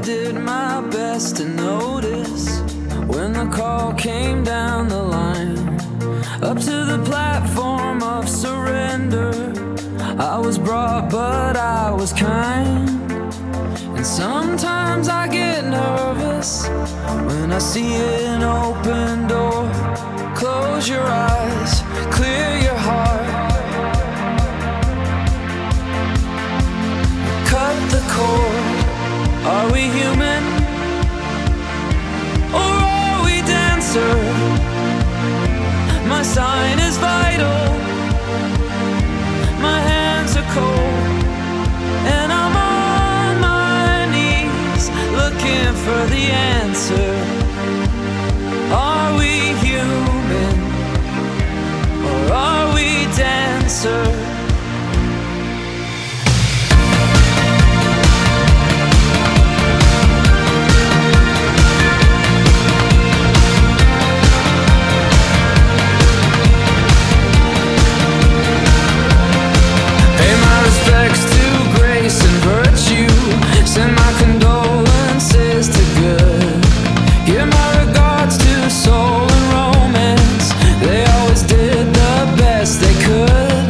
did my best to notice when the call came down the line, up to the platform of surrender. I was brought, but I was kind. And sometimes I get nervous when I see an open door. Close your eyes, clear your heart, cut the cord. Are we human, or are we dancer? My sign is vital, my hands are cold, and I'm on my knees looking for the answer. Are we human, or are we dancer? Send my condolences to good. Give my regards to soul and romance. They always did the best they could.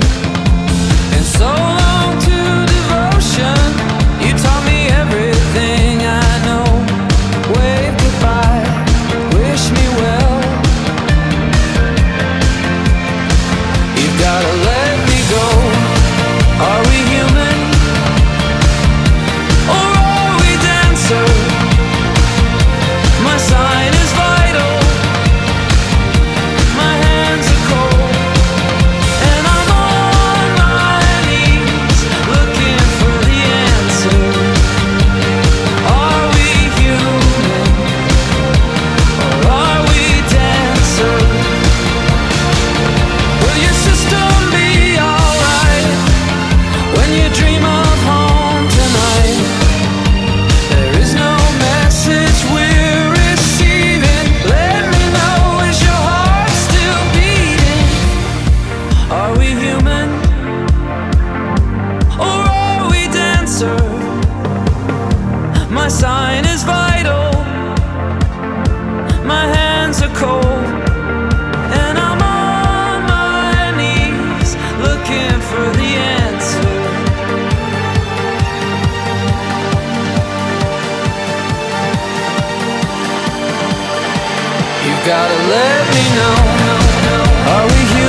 And so long to devotion. You taught me everything I know. Wave goodbye, wish me well. You've gotta let me go. Are we human, or are we dancer? My sign is vital, my hands are cold, and I'm on my knees looking for the answer. Are we human, or are we dancer? Will your system be alright when you dream of home tonight? There is no message we're receiving. Let me know, is your heart still beating? Are we human, or are we dancer? My sign is vital, my hands are cold, and I'm on my knees looking for the answer. You've gotta let me know. Are we here?